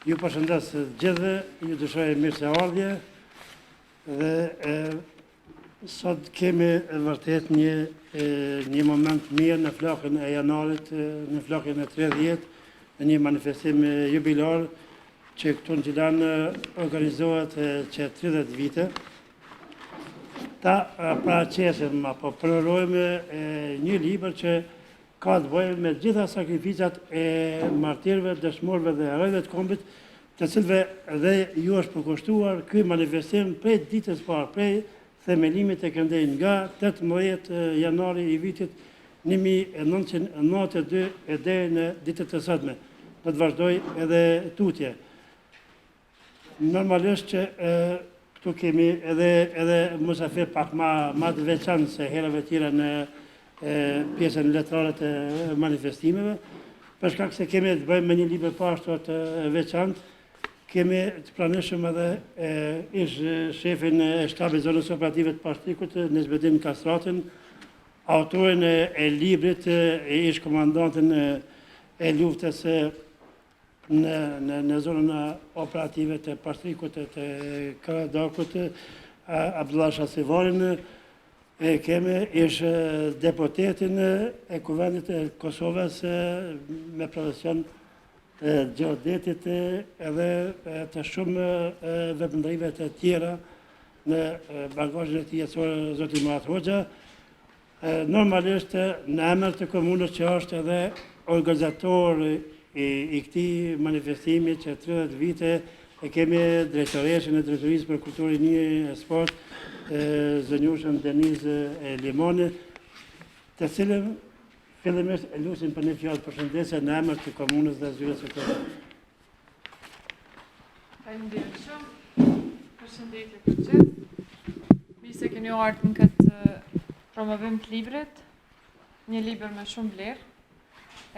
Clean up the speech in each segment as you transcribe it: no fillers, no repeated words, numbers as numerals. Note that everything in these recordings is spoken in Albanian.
Ju përshëndes të gjithëve, ju dëshoj mirë se ardhje dhe sot kemi vërtet një moment mirë në flakën e janarit, në flakën e 30, në një manifestim jubilar që këtu në Gjilan organizohet që 30 vite. Ta paraqesim apo përërojme një libër që ka të bëjë me gjitha sakrificat e martirëve, dëshmorëve dhe herojve të kombit, të cilëve dhe ju është përkushtuar ky manifestim prej ditës parë, prej themelimit e këndej nga 18 janari i vitit 1992 e deri në ditët e sotme. Do të vazhdoj edhe tutje. Normalisht që këtu kemi edhe musafir pak ma të veçanë se herëve tjera në pjesën letrare të manifestimeve, për shkak se kemi të bëjmë me një libër pashtu të veçantë, kemi të pranishëm edhe ish shefin e shtabit zonës operative të Pashtrikut, Nesbedin Kastratin, autorin e librit, ish komandantin e luftës në zonën operative të Pashtrikut, të Karadakut, Abdullah Shasivarin, kemi ish deputetin e Kuvendit e Kosovës me profesion gjeodetit edhe të shumë veprimdarive të tjera në bagazhin e tij jetësor zoti Murat Hoxha. Normalisht në emër të komunës që është edhe organizator i këtij manifestimi që 30 vite e kemi drejtoreshin e Drejtorisë për Kulturë, Rinjë e Sport, zënjushën Deniz Limoni, të cilën fillimisht e lusin për një fjallë përshëndetje në emër të komunës dhe zyres së këtu. Faleminderit shumë. Përshëndetje të gjithë. Mirë se keni ardhur në këtë promovim të librit, një libër me shumë vlerë.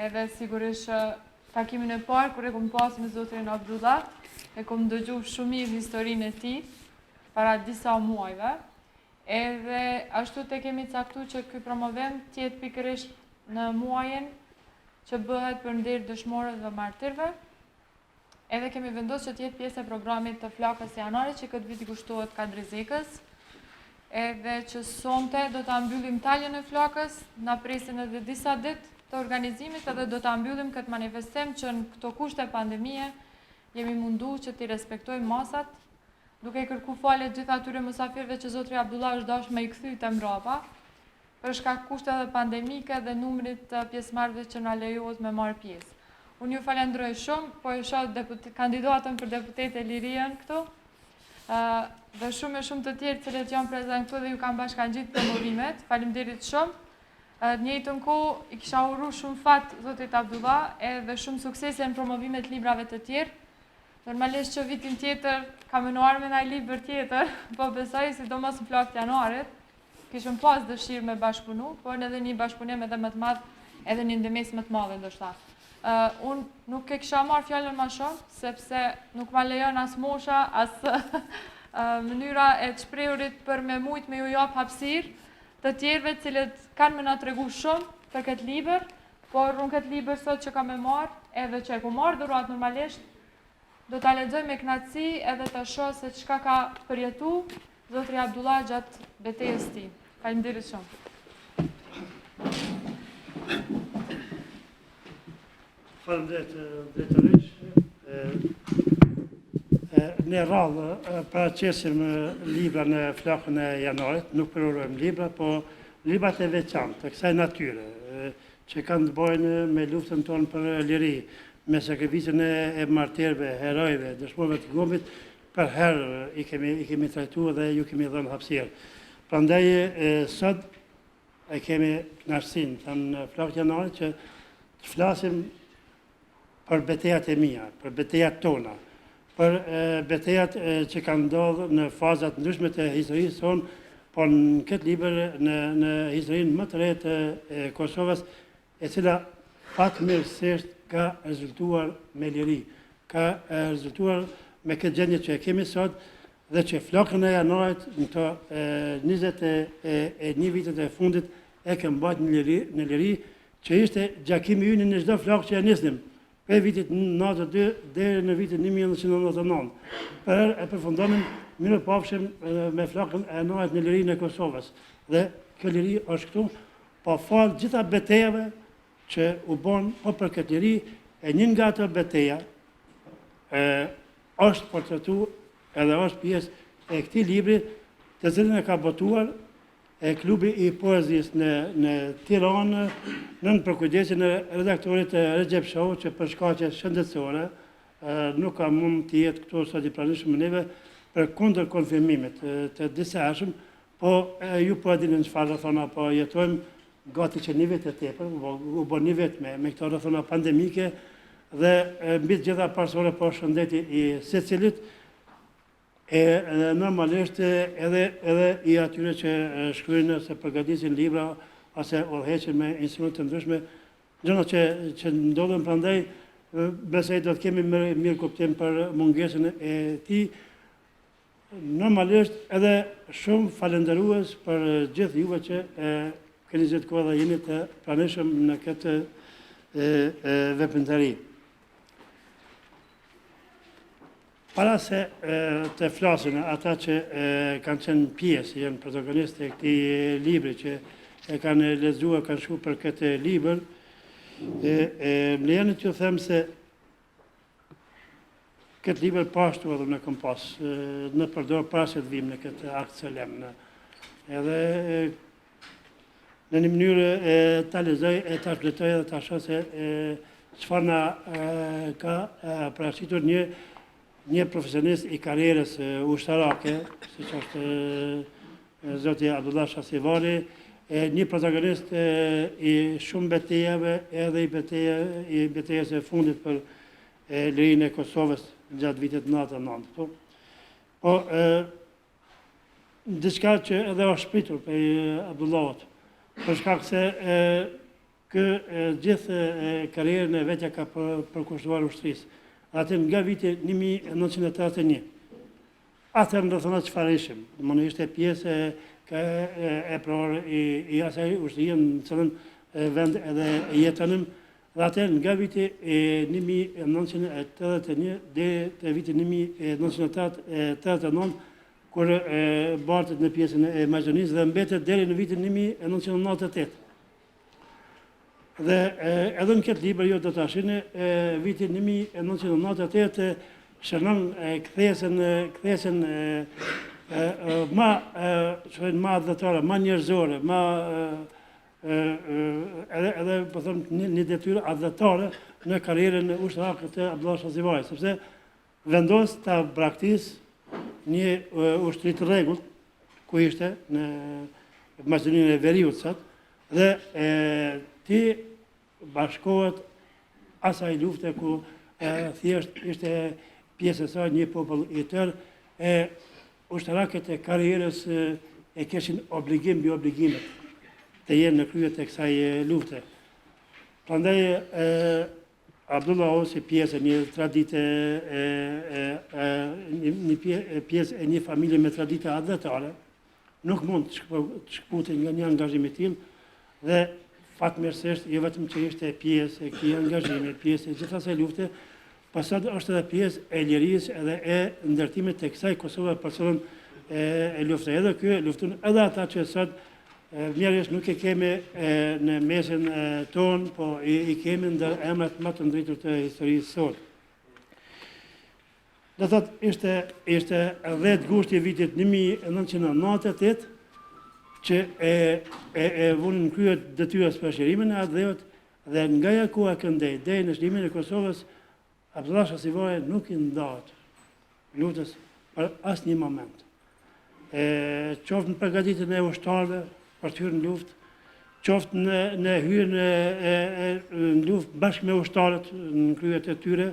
Edhe sigurisht takimin e parë kur e kam pasur me zotrin Abdullah, e kam dëgjuar shumë mirë historinë e tij para disa muajve, edhe ashtu te kemi caktuar që ky promovim të jetë pikërisht në muajin që bëhet për nder dëshmorëve dhe martirëve. Edhe kemi vendosur që të jetë pjesë e programit të flakës së janarit që këtë vit i kushtohet Kadrizekës. Edhe që sonte do ta mbyllim taljen e flakës, na presin edhe disa ditë të organizimit edhe do ta mbyllim këtë manifestim që në këto kushte pandemie jemi munduar që t'i respektojmë masat, duke kërku falje gjithë atyre musafirëve që zotri Abdullah është dashur me i kthy te mbrapa, për shkak kushteve pandemike dhe numrit të pjesëmarrëve që na lejohet me marr pjesë. Unë ju falenderoj shumë, po e shoh kandidatën për deputet e Lirian këtu, dhe shumë të tjerë cilët janë prezent këtu dhe ju kanë bashkangjitur promovimet. Faleminderit shumë. Në njëjtën kohë i kisha urruar shumë fat zotit Abdullah edhe shumë suksese në promovimet e librave të tjerë. Normalisht që vitin tjetër kam menuar me ndaj libër tjetër, po besoj sidomos në flakët e janarit, kishëm pas dëshirë me bashkëpunu, por edhe një bashkëpunim edhe më të madh, edhe një ndemes më të madhe ndoshta. Unë nuk e kisha marrë fjalën më shumë, sepse nuk ma lejon as mosha, as mënyra e të shprehurit për me mujt me ju jap hapësirë të tjerëve cilët kanë më na tregu shumë për këtë libër, por unë këtë libër sot që kam e marrë, edhe që e ku marrë dhurat normalisht, do ta lexoj me kënaqësi edhe ta shoh se çka ka përjetu zotri Abdullah gjatë betejës së tij. Faleminderit shumë. Faleminderit drejtoresh. Në rrallë paraqesim libra në flakën e janarit, nuk përorojmë libra, po librat e veçantë të kësaj natyre, që kanë të bëjnë me luftën tonë për liri, me sakrificën e martirëve, herojve, dëshmorëve të kombit, për herë i kemi trajtuar dhe ju kemi dhënë hapësirë. Prandaj sot e kemi kënaqësinë në flakën e janarit që të flasim për betejat e mia, për betejat tona, për betejat që kanë ndodhur në fazat ndryshme të historisë tonë, por në këtë libër në historinë më të re të Kosovës, e cila fatmirësisht ka rezultuar me liri, ka rezultuar me këtë gjendje që e kemi sot dhe që flakën e janarit në këto 21 vitet e fundit e ke mbajtur në liri, që ishte gjakimi ynë në çdo flakë që e nisnim. prej vitit 92 deri në vitin 1999. Për e përfundonim mirë pafshim me flakën e nohet në lirinë e Kosovës. Dhe kjo liri është këtu, pa falë gjitha betejave që u bon po për këtë liri, e njën nga ato beteja është portretu edhe është pjesë e këtij libri, të cilin e ka botuar e klubi i poezisë në Tiranë, nën përkujdesin e redaktorit Recep Shohu, që për shkaqe shëndetësore nuk ka mund të jetë këtu sot i pranishëm neve për kundër konfirmimit të disashëm, po ju po e dini çfarë rrethona po jetojmë gati që një vit e tepër, u bë një vit me këto rrethona pandemike dhe mbi të gjitha parsore po shëndeti i secilit, e normalisht edhe i atyre që shkruajnë ose përgatisin libra ose udhëheqin me instrumente të ndryshme, gjëra që ndodhen prandaj, besoj do të kemi mirë kuptim për mungesën e tij. Normalisht edhe shumë falenderues për gjithë juve që keni zgjedhur kohë dhe jeni të pranishëm në këtë veprimtari. Para se të flasin ata që kanë qenë pjesë, janë protagonistë e këtij libri që e kanë lexuar, kanë shkruar për këtë libër, më lejoni t'ju them se këtë libër pashtu edhe në kom pas, në përdor para se të vim në këtë akt solemn. Edhe në një mënyrë ta lexoj e ta shpletoj edhe ta shoh se çfarë na ka parashitur një profesionist i karrierës ushtarake, siç është zoti Abdullah Shasivari, një protagonist i shumë betejave, edhe i betejës e fundit për lirinë e Kosovës gjatë vitit 99. Po, diçka që edhe është shpritur për Abdullahut, për shkak se gjithë karrierën e vetja ka përkushtuar ushtrisë. Atë nga viti 1981. Atër në rrethona çfarë ishim. Më ishte pjesë e prorë i asaj ushtrie në cilën vend edhe jetënim. Dhe atër nga viti 1981 deri te viti 1989, kur bartet në pjesën e Maqedonisë dhe mbetet deri në vitin 1998. Dhe edhe në këtë libër, jo do të shihni, vitin 1998 shënon kthesën ma adhetare, ma njerëzore, edhe po them një detyrë adhetare në karrierën ushtarake të Abdullah Shazivajit, sepse vendos ta braktisë një ushtri të rregullt, ku ishte në Maqedoninë e Veriut sot, dhe ti bashkohet asaj lufte ku thjesht ishte pjesë e saj një popull i tërë, ushtarakët e karrierës e kishin obligim mbi obligimet të jenë në krye të kësaj lufte. Prandaj Abdullah si pjesë e një tradite, një pjesë e një familje me tradite adhetare, nuk mund të shkputin nga një angazhim i tillë dhe fatmirësisht, jo vetëm që ishte pjesë e këtij angazhimi, pjesë e gjithë asaj lufte, pastaj është edhe pjesë e lirisë edhe e ndërtimit të kësaj Kosove për cilën e luftoi. Edhe ky luftën edhe ata që sot mjerësh nuk e kemi në mesin tonë, po i kemi ndër emrat më të ndritur të historisë sot. Do thotë ishte 10 gushti i vitit 1998 që e vunin krye detyrës për shërimin e atë dheut, dhe nga jakua këndej deri në çlimin e Kosovës, Abdullah Shasivari nuk i ndahet luftës për asnjë moment. Qoftë në përgatitjen e ushtarëve për të hyrë në luftë, qoftë në hyrjen në luftë bashkë me ushtarët në kryet e tyre,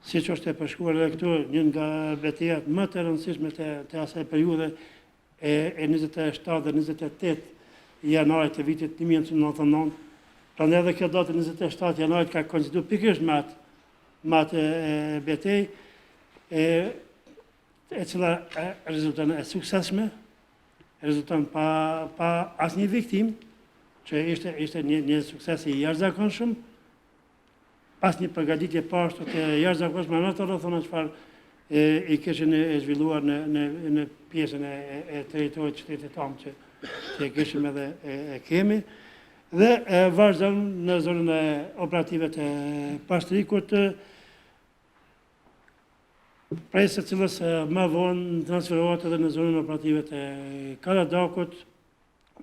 siç është e përshkruar edhe këtu, një nga betejat më të rëndësishme të asaj periudhe e 27 dhe 28 janarit të vitit 1999. Prandaj edhe kjo datë 27 janarit ka koinciduar pikërisht me atë betejë, e cila rezulton e suksesshme, rezulton pa asnjë viktim, që ishte një sukses i jashtëzakonshëm. pas një përgatitje poshtë të jashtëzakonshme në ato rrethona çfarë i kishin e zhvilluar në pjesën e territorit qytetit tonë që kishim edhe e kemi. Dhe vazhdon në zonën e operative të Pashtrikut, prej së cilës më vonë transferohet edhe në zonën operative të Karadakut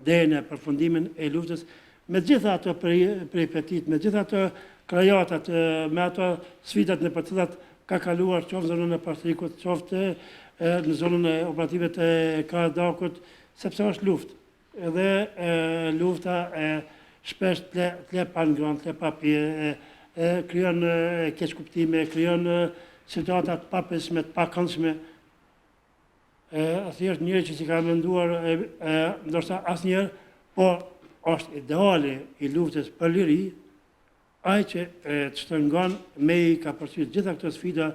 deri në përfundimin e luftës, me gjitha ato peripetit, me gjitha ato krajatat, me ato sfidat në për cilat ka kaluar qoftë në zonën e Pashtrikut, qoftë në zonën e operative të Karadakut, sepse është luftë. Edhe lufta shpesh t'le pa ngron, t'le pa pje, krijon keqkuptime, krijon situata të paprisme, të pakëndshme. Thjesht njëri që si ka menduar, ndoshta asnjëherë, po është ideali i luftës për liri, ai që të shtrëngon me i ka përsyet gjitha këto sfida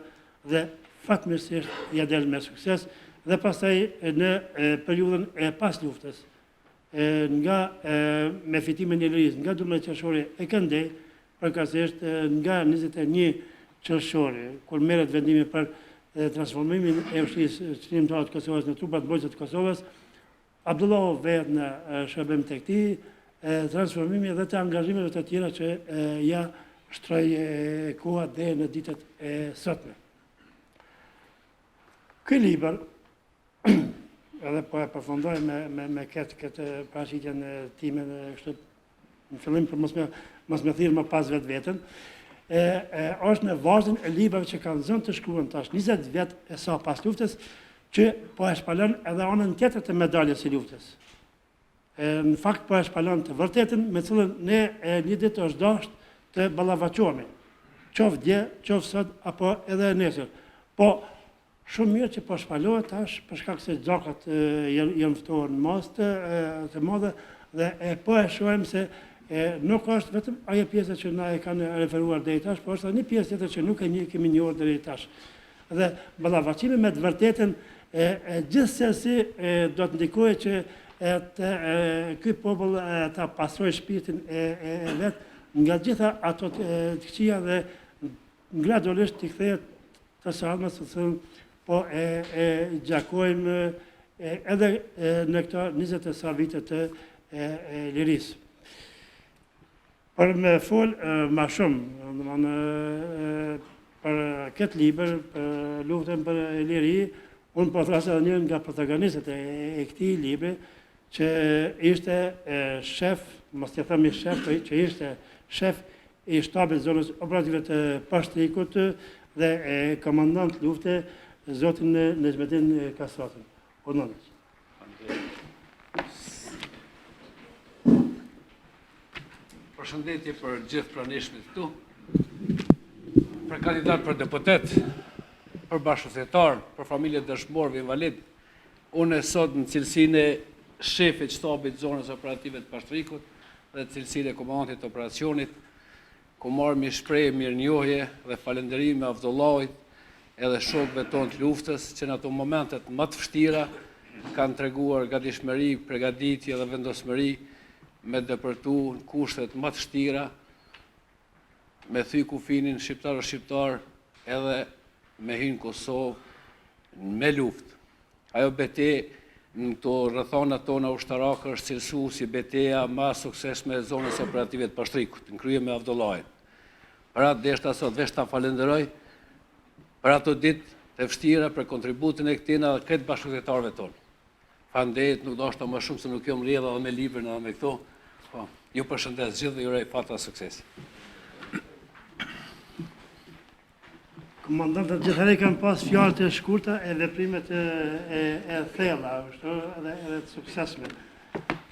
dhe fatmirësisht ja del me sukses, dhe pastaj në periudhën e pas luftës, nga me fitimin e lirisë, nga 12 qershori e këndej, përkatësisht nga 21 qershori, kur merret vendimi për transformimin e ushtrisë çlimtare të Kosovës në trupat mbrojtëse të Kosovës, Abdullahu vetë në shërbim tek tij, transformimi dhe të angazhimeve të tjera që ja shtroi koha deri në ditët e sotme. Ky libër, edhe po e përfundoj me këtë paraqitjen time në fillim për mos me thirr më pas vetveten, është në vazhdin e librave që kanë zënë të shkruan tash 20 vjet e sa pas luftës, që po e shpalon edhe anën tjetër të medaljes së luftës. Në fakt po e shpalon të vërtetën me cilën ne një ditë është dashur të ballafaqohemi, qoftë dje, qoftë sot apo edhe nesër. Po shumë mirë që po shpalohet tash për shkak se gjakat janë ftuar në masë të mëdha dhe po e shohim se nuk është vetëm ajo pjesa që na e kanë referuar deri tash, por është edhe një pjesë tjetër që nuk e kemi njohur deri tash. Dhe ballafaqimi me të vërtetën gjithsesi do të ndikojë që ky popull ta pastrojë shpirtin e vet nga gjitha ato të këqija dhe gradualisht t'i kthehet të salmës të thënë po e gjakojmë edhe në këto 20 e sa vite të lirisë. Për me fol ma shumë, për këtë libër, për luftën për liri, unë po thras edhe njën nga protagonistët e këtij libri, që ishte shef, mos t'ja themi shef, që ishte shef i shtabit zonës operative të Pashtrikut dhe komandant lufte zotin Nezmetin Kasratën. Ononës. Përshëndetje për gjithë pranishmit këtu, për kandidat për deputet, për bashkëthjetar, për familje dëshmorëve invalid. Unë sot në cilësinë e shefit shtabit zonës operative të Pashtrikut dhe cilësinë e komandantit të operacionit, ku marrë mi shprehje mirënjohje dhe falënderime Avdullahit edhe shokëve tonë të luftës që në ato momentet më të vështira kanë treguar gatishmëri, përgatitje dhe vendosmëri me dëpërtu në kushtet më të vështira, me thy kufinin shqiptar o shqiptar edhe me hynë Kosovë me luftë. Ajo bete në këto rrethana tona ushtarake është cilësu si beteja më suksesshme e zonës operative të Pashtrikut, në krye me Avdullahin. Për atë deshta sot veç ta falenderoj për ato ditë të vështira, për kontributin e këtina dhe këtë bashkëthjetarëve tonë. Faleminderit, nuk do shta më shumë se nuk jom rrjedha dhe me librin edhe me këto. Po, ju përshëndes gjithë dhe ju urej fata suksesi. Komandantët gjithëherë kanë pas fjalët e shkurta e veprimet e thella, edhe të suksesshme.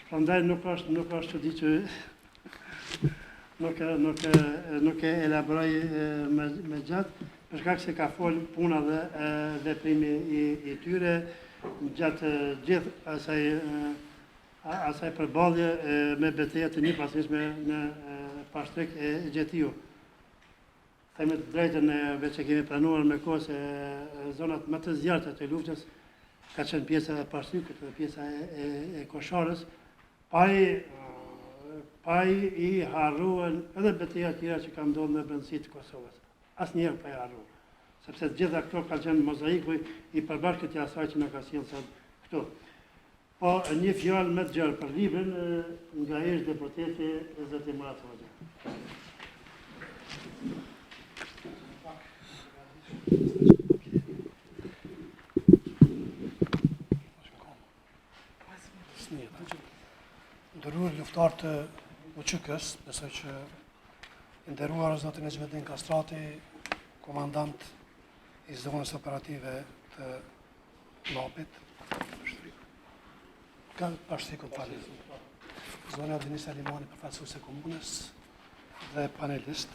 Prandaj nuk është çudi që nuk e elaboroj me gjatë, për shkak se ka fol puna dhe veprimi i tyre gjatë gjithë asaj përballje me betejat të njëpasishme në Pashtrik e Gjetiu. Themi të drejtën, veç e kemi planuar me kohë se zonat më të zjarrta të luftës ka qenë pjesa e Pashtrikut dhe pjesa e Kosharës, pa i harruen edhe betejat tjera që kanë ndodhur në brendësi të Kosovës. Asnjëherë pa i harruar. Sepse të gjitha këto kanë qenë mozaiku i përbashkët i asaj që na ka sjellë sot këtu. Po një fjalë më të gjerë për librin nga ish deputeti Zoti Murat Hoxha. Nderuar luftar të UÇK-s, besoj që nderuar zoti Nexhmettin Kastrati, komandant i zonës operative të Lapit, ka pashtikun falë. Zona Denis Alimani, përfaqësues e komunës dhe panelist.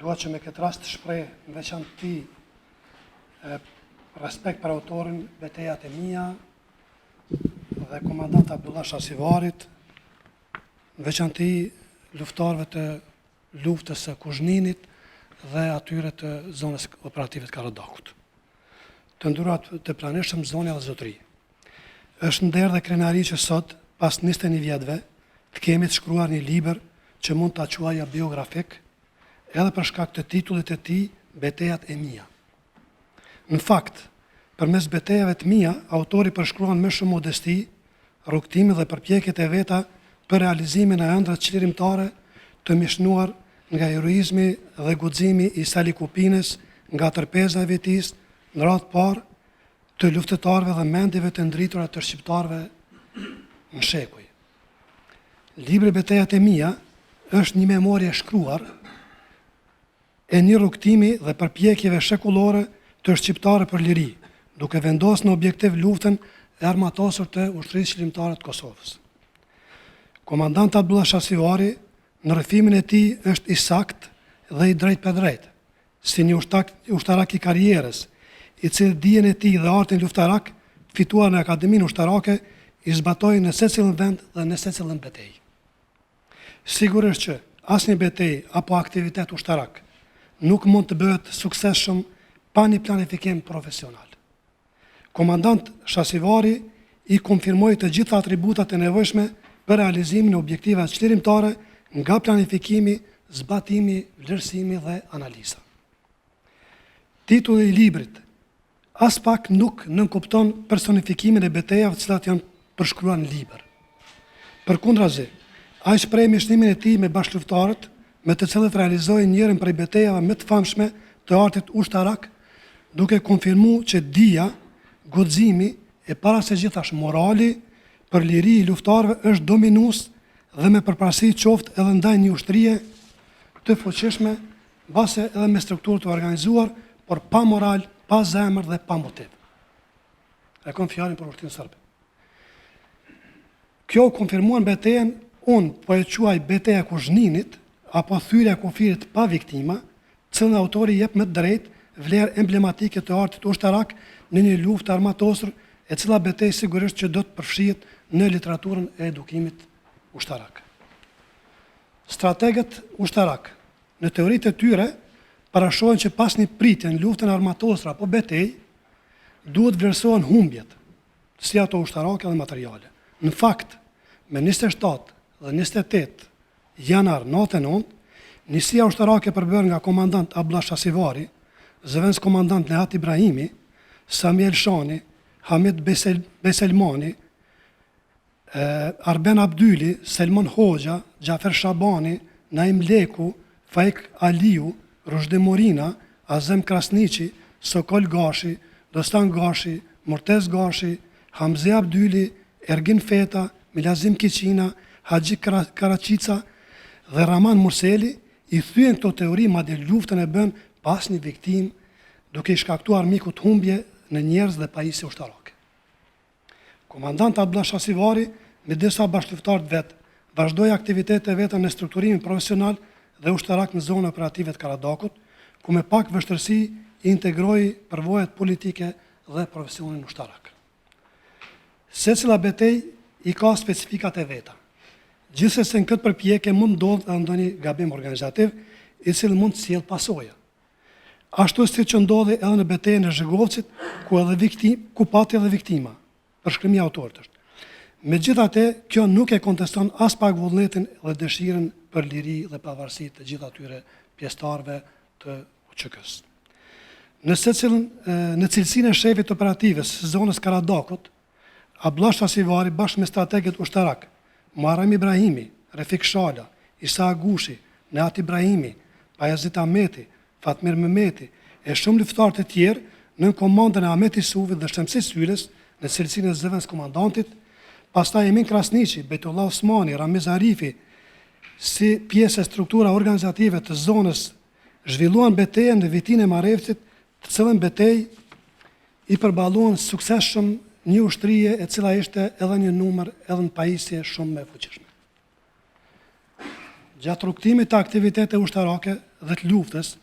Dua që me këtë rast të shpreh në veçantë respekt për autorin Betejat e mia dhe komandant Abdullah Shasivarit, në veçantë luftarëve të luftës së Kuzhninit dhe atyre të zonës operative të Karadakut. Të nderuar të pranishëm zonja dhe zotëri. Është nder dhe krenari që sot, pas 21 vjetëve, të kemi të shkruar një libër që mund ta quaja biografik, edhe për shkak të titullit të tij, Betejat e mia. Në fakt, përmes betejave të mia, autori përshkruan me shumë modesti rrugtimin dhe përpjekjet e veta për realizimin e ëndrave çlirimtare të mishnuar nga heroizmi dhe guximi i Sali Kupines, nga tërpeza e vetis, në radhë parë të luftëtarëve dhe mendjeve të ndritura të shqiptarëve në shekuj. Libri Betejat e mia është një memorie shkruar e një rrugtimi dhe përpjekjeve shekullore të shqiptarëve për liri, duke vendosur në objektiv luftën e armatosur të ushtrisë çlirimtare të Kosovës. Komandant Abdullah Shasivari në rrëfimin e tij është i saktë dhe i drejtë për drejtë, si një ushtarak i karrierës, i cili dijen e tij dhe artin luftarak fituar në Akademinë Ushtarake i zbatoi në secilin vend dhe në secilën betejë. Sigurisht që asnjë betejë apo aktivitet ushtarak nuk mund të bëhet suksesshëm pa një planifikim profesional. Komandant Shasivari i konfirmoi të gjitha atributat e nevojshme për realizimin e objektivave çlirimtare nga planifikimi, zbatimi, vlerësimi dhe analiza. Titulli i librit as pak nuk nënkupton personifikimin e betejave të cilat janë përshkruar në libër. Përkundrazi, ai shpreh mishnimin e tij me bashkëluftarët, me të cilët realizoi njërin prej betejave më të famshme të artit ushtarak, duke konfirmuar që dija, guximi e para se gjithashtu morali për liri i luftarëve është dominues dhe me përparësi qoftë edhe ndaj një ushtrie të fuqishme, base edhe me strukturë të organizuar, por pa moral, pa zemër dhe pa motiv. E kam fjalën për ushtrinë serbe. Kjo konfirmuan betejën, unë po e quaj beteja e Kuzhninit, apo thyrja e kufirit pa viktima, cilën autori jep me drejt vlerë emblematike të artit ushtarak në një luftë armatosur, e cila betejë sigurisht që do të përfshihet në literaturën e edukimit ushtarak. Strategët ushtarak, në teoritë e tyre, parashohen që pas një pritje në luftën armatosur apo betejë, duhet vlerësohen humbjet, si ato ushtarake dhe materiale. Në fakt, me 27 dhe 28 janar 99, njësia ushtarake përbërë nga komandant Abdullah Shasivari, zëvendës komandant Nehat Ibrahimi, Sami Elshani, Hamid Beselmani, Arben Abdyli, Selman Hoxha, Gjafer Shabani, Naim Leku, Faik Aliu, Rushdi Morina, Azem Krasniqi, Sokol Gashi, Dostan Gashi, Mortez Gashi, Hamze Abdyli, Ergin Feta, Milazim Kiqina, Haxhi Karaqica dhe Raman Murseli i thyen këto teori madje luftën e bën pas një viktim, duke i shkaktuar mikut humbje në njerëz dhe pajisje ushtarake. Komandant Abdullah Shasivari, me disa bashkëluftarë vet, vazhdoi aktivitetet e veta në strukturimin profesional dhe ushtarak në zonën operative të Karadakut, ku me pak vështirësi i integroi përvojat politike dhe profesionin ushtarak. Secila betejë i ka specifikat e veta. Gjithsesi në këtë përpjekje mund ndodhë edhe ndonjë gabim organizativ, i cili mund të sjellë pasoja. Ashtu si që ndodhi edhe në betejën e Zhegovcit, ku pati edhe viktima, përshkrimi i autorit është. Megjithatë, kjo nuk e konteston as pak vullnetin dhe dëshirën për liri dhe pavarësi të gjithë atyre pjesëtarëve të UÇK-s. Në cilësinë e shefit operativës së zonës Karadakut, Abdullah Shasivari bashkë me strategët ushtarak, Muharrem Ibrahimi, Refik Shala, Isa Agushi, Neat Ibrahimi, Bayazit Ahmeti, Fatmir Mehmeti e shumë luftarë të tjerë në komandën e Ahmet Isuvit dhe Shemsi Syles në cilësinë e zëvendës komandantit, pastaj Emin Krasniqi, Bejtullah Osmani, Ramiz Arifi, si pjesë e struktura organizative të zonës, zhvilluan betejën në vitin e Marevcit, të cilën betejë i përballuan suksesshëm një ushtrie e cila ishte edhe një numër edhe në pajisje shumë me fuqishme. Gjatë rrugtimit të aktivitete ushtarake dhe të luftës,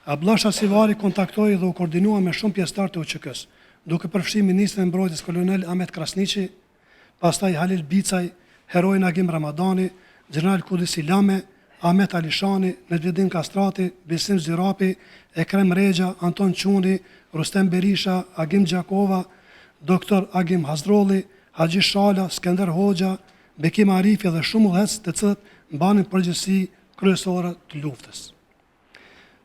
Abdullah Shasivari kontaktoi dhe u koordinua me shumë pjesëtar të UÇK-s, duke përfshirë ministrin e mbrojtjes kolonel Ahmet Krasniqi, pastaj Halil Bicaj, heroi Agim Ramadani, Gjeneral Kudis Ilame, Ahmet Alishani, Nedvedin Kastrati, Besim Zirapi, Ekrem Regja, Anton Quni, Rustem Berisha, Agim Gjakova, Dr. Agim Hazdrolli, Haxhi Shala, Skender Hoxha, Bekim Arifi dhe shumë udhëhec të cilët mbanin përgjegjësi kryesore të luftës.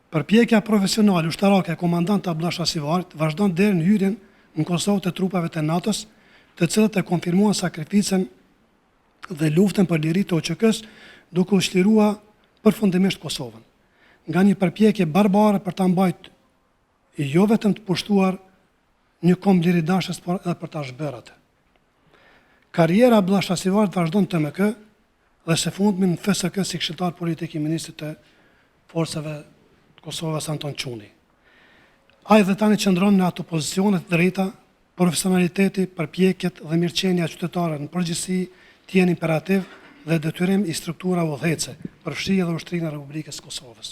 Përpjekja profesionale ushtarake e komandant Abdullah Shasivarit vazhdon deri në hyrjen në Kosovë të trupave të NATO-s, të cilët e konfirmuan sakrificën dhe luftën për liri të UÇK-s, duke u shlirua përfundimisht Kosovën, nga një përpjekje barbare për ta mbajtur jo vetëm të pushtuar një kombë liridashës, por edhe për ta zhbërë atë. Karriera e Abdullah Shasivarit vazhdon në TMK dhe së fundmi në FSK si këshilltar politik i ministrit të forcave të Kosovës Anton Quni. Ai dhe tani qëndron në ato pozicione të drejta, profesionaliteti, përpjekjet dhe mirëqenia e qytetarëve në përgjithësi të jenë imperativ dhe detyrim i struktura udhëhece, përfshirë edhe Ushtrinë e Republikës së Kosovës.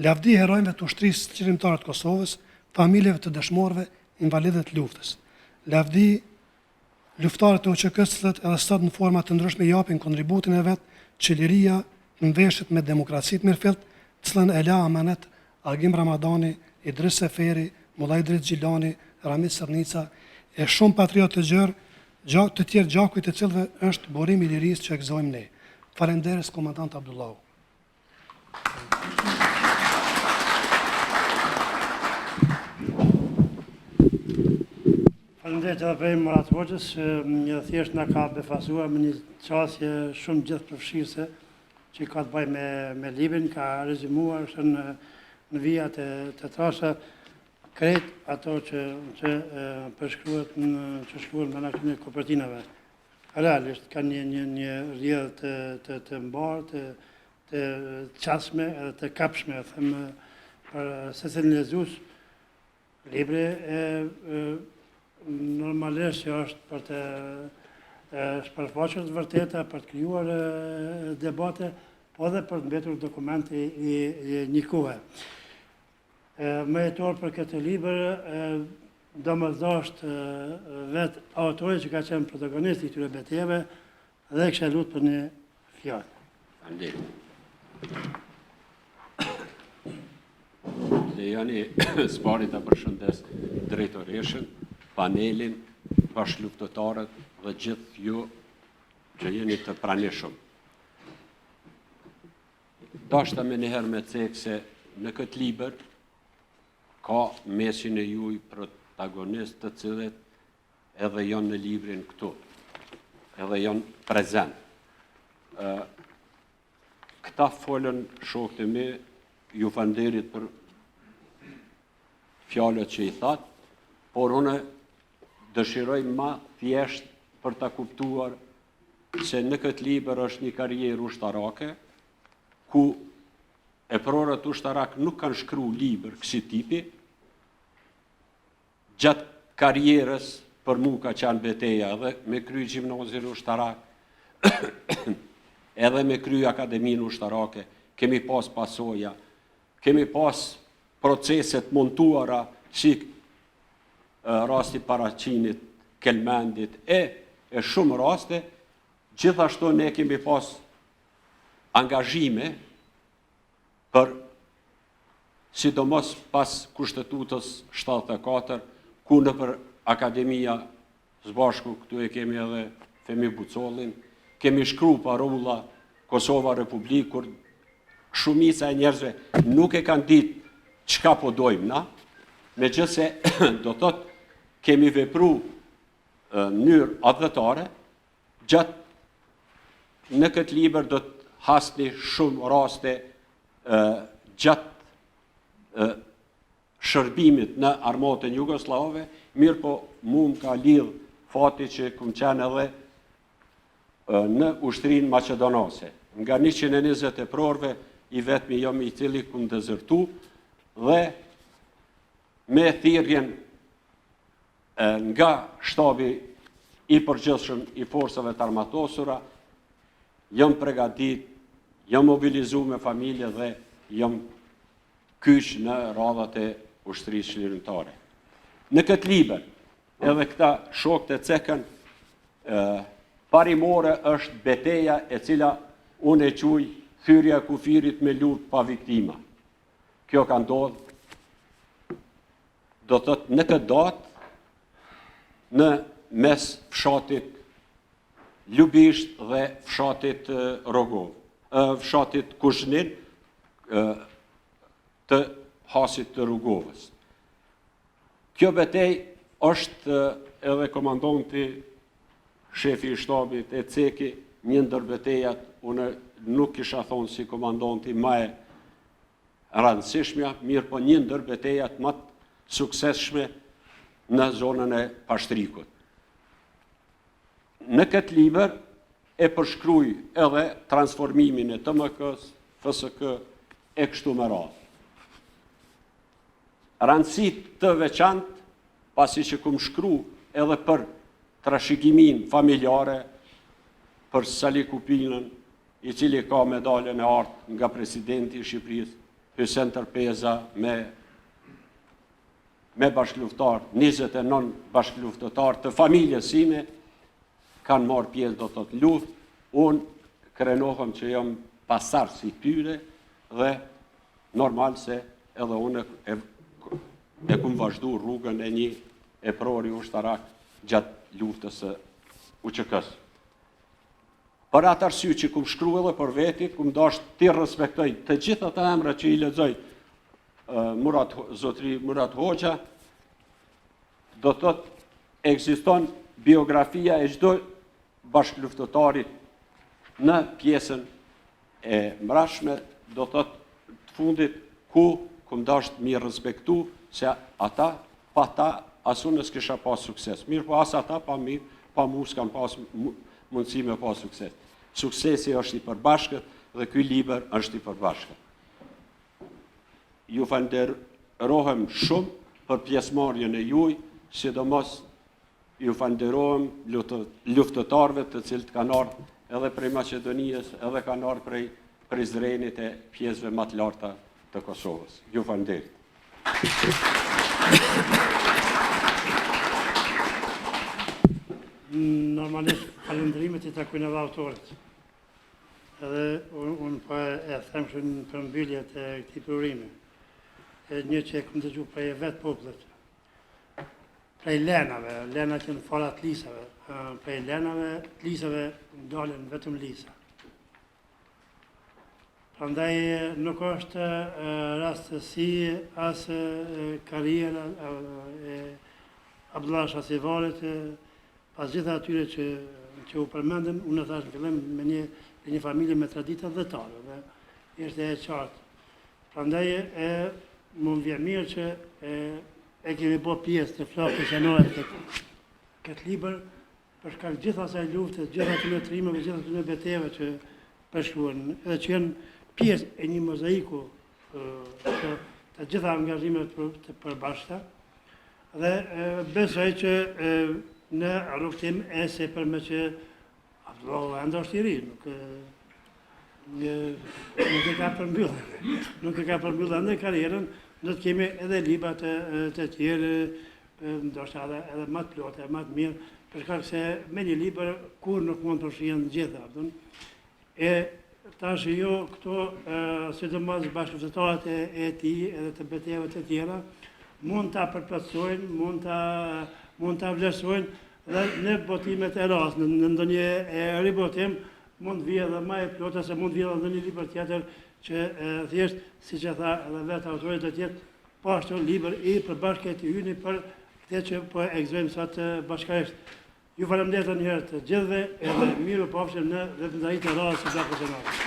Lavdi herojve të ushtrisë qëllimtare të Kosovës, familjeve të dëshmorëve, invalidëve të luftës. Lavdi luftarët e UÇK-s që edhe sot në forma të ndryshme japin kontributin e vet, çeliria në veshjet me demokracitë mirëfillt, të cilën e la amanet Agim Ramadani, Idris Seferi, Mullaj Idris Gjilani, Ramiz Sërnica e shumë patriotë të gjerë, të tjerë gjakujt të cilëve është burimi i lirisë që e gëzojmë ne. Falenderës komandant Abdullahu. Falenderit edhe për Murat Hoxhës, një thjesht na ka befasuar me një qasje shumë gjithëpërfshirëse që ka të bëjë me librin, ka rezimuar në vijat të trasha krejt ato që përshkruhet që shkruhen në këtyre kopertinave. Realisht ka një rrjedhë të mbarë, të qasme edhe të kapshme, them për secilin lezues. Libri normalisht që është për të shpërfaqur të vërteta, për të krijuar debate, po edhe për të mbetur dokumenti i një kohe. Më jetor për këtë libër, do më dhosht vetë autori që ka qenë protagonisti i këtyre betejave dhe kisha lutur për një fjalë. Faleminderit. Lejoni s'pari ta përshëndes drejtoreshën, panelin, bashkëluftëtarët dhe gjithë ju që jeni të pranishëm. Dashta me njëherë me cekë se në këtë libër ka mesin e juj protagonist të cilët edhe janë në librin këtu, edhe janë prezent. Këta folën shokët e mi, ju falënderit për fjalët që i thatë, por unë dëshiroj ma thjesht për ta kuptuar se në këtë libër është një karrierë ushtarake, ku eprorët ushtarak nuk kanë shkru libër kësi tipi, gjatë karrierës për mu ka qenë beteja edhe me kry gjimnazin ushtarak, edhe me kry akademin ushtarake, kemi pas pasoja, kemi pas proceset montuara, si rasti paraqinit, kelmendit, e shumë raste, gjithashtu ne kemi pas angazhime për sidomos pas Kushtetutës 74, ku në për Akademia së bashku, këtu e kemi edhe Femi Bucollin, kemi shkru parolla Kosova Republikë, kur shumica e njerëzve nuk e kanë ditë çka po dojmë na, megjithëse do thot kemi vepru në mënyrë adhëtare, në këtë libër do të hasni shumë raste gjatë shërbimit në armatën jugoslave, mirë po mu më ka lidh fati që kum qenë edhe në ushtrinë maqedonase. Nga 120 prorve, i vetmi jam i cili kum dezertu dhe me thirrjen nga shtabi i përgjithshëm i forcave të armatosura, jam pregadit, jam mobilizu me familje dhe jam kyç në radhat e ushtrisë çlirimtare. Në këtë libër, edhe këta shokët e cekën, parimore është beteja e cila unë e quj thyrja e kufirit me lut pa viktima. Kjo ka ndodhur, do të thotë në këtë datë, në mes fshatit Ljubisht dhe fshatit Rogov, fshatit Kuzhnin të Hasit të Rugovës. Kjo betej është edhe komandanti, shefi i shtabit e ceki, një ndër betejat, unë nuk kisha thonë si komandanti më e rëndësishmja, mirë po një ndër betejat më të suksesshme në zonën e Pashtrikut. Në këtë libër e përshkruaj edhe transformimin e TMK-s, FSK e kështu me radhë. Rëndësit të veçantë, pasi që kum shkru edhe për trashëgimin familjare, për Sali Kupinën, i cili ka medaljen e artë nga presidenti i Shqipërisë, Hysen Tërpeza, me bashkëluftar, 29 bashkëluftëtar të familjes sime, kanë marrë pjesë do të luftë, unë krenohem që jam pasar si tyre dhe normal se edhe unë e kum vazhdu rrugën e një e prori ushtarak gjatë luftës së UÇK-s. Për atë arsye që kum shkru edhe për veti, kum dashur ti respektoj të gjitha të emra që i lexoj zotri Murat Hoxha, do të thotë ekziston biografia e çdo bashkëluftëtarit në pjesën e mbrashme, do të thotë të fundit ku kum dashur mi respektu se ata pa ta as unë s'kisha pas sukses. Mirë po as ata pa mu s'kam pas mundësi me pas sukses. Suksesi është i përbashkët dhe ky libër është i përbashkët. Ju falenderohem shumë për pjesëmarrjen e juaj, sidomos ju falenderohem luftëtarëve të cilët kanë ardhur edhe prej Maqedonisë, edhe kanë ardhur prej Prizrenit e pjesëve më të larta të Kosovës. Ju falenderoj. Normalisht falendrimet i takojnë edhe autorit. Edhe unë po e them që në përmbyllje të këtij programi. Një që e kam dëgjuar prej vetë popullit. Prej lenave, lena që në fara të lisave, prej lenave, të lisave ndalen vetëm lisa. Prandaj nuk është rastësi as karriera e Abdullah Shasivarit, pas gjitha atyre që u përmendën, unë thash në fillim me një familje me tradita dhëtare, dhe ishte e qartë. Prandaj më vjen mirë që e kemi bë pjesë të flokës janore këtë libër, për shkak gjitha asaj lufte, gjitha atyre trimeve, gjitha atyre betejave që përshkruan, edhe që janë pjesë e një mozaiku të gjitha angazhimet të përbashkëta, dhe besoj që në rrugtim e sepërme që Abdullah enda është i ri, nuk e ka përmbyllë ende karrierën, do të kemi edhe libra të tjerë, ndoshta edhe më të plotë, më të mirë, për shkak se me një libër kur nuk mund të shihen gjitha. E tash jo këto, sidomos bashkëftotarët e tij edhe të betejave të tjera, mund ta përplotësojnë, mund ta vlerësojnë Dhe në botimet e ras, në ndonjë ribotim, mund vijë edhe më e plotë, se mund vijë edhe ndonjë libër tjetër që thjesht, siç e tha edhe vetë autori, do të jetë po ashtu libër i përbashkët i yni për këtë që po ekzojmë sot bashkërisht. Ju falemnderit një herë të gjithëve, edhe miru pafshim në veprimtaritë e radhës së profesionale.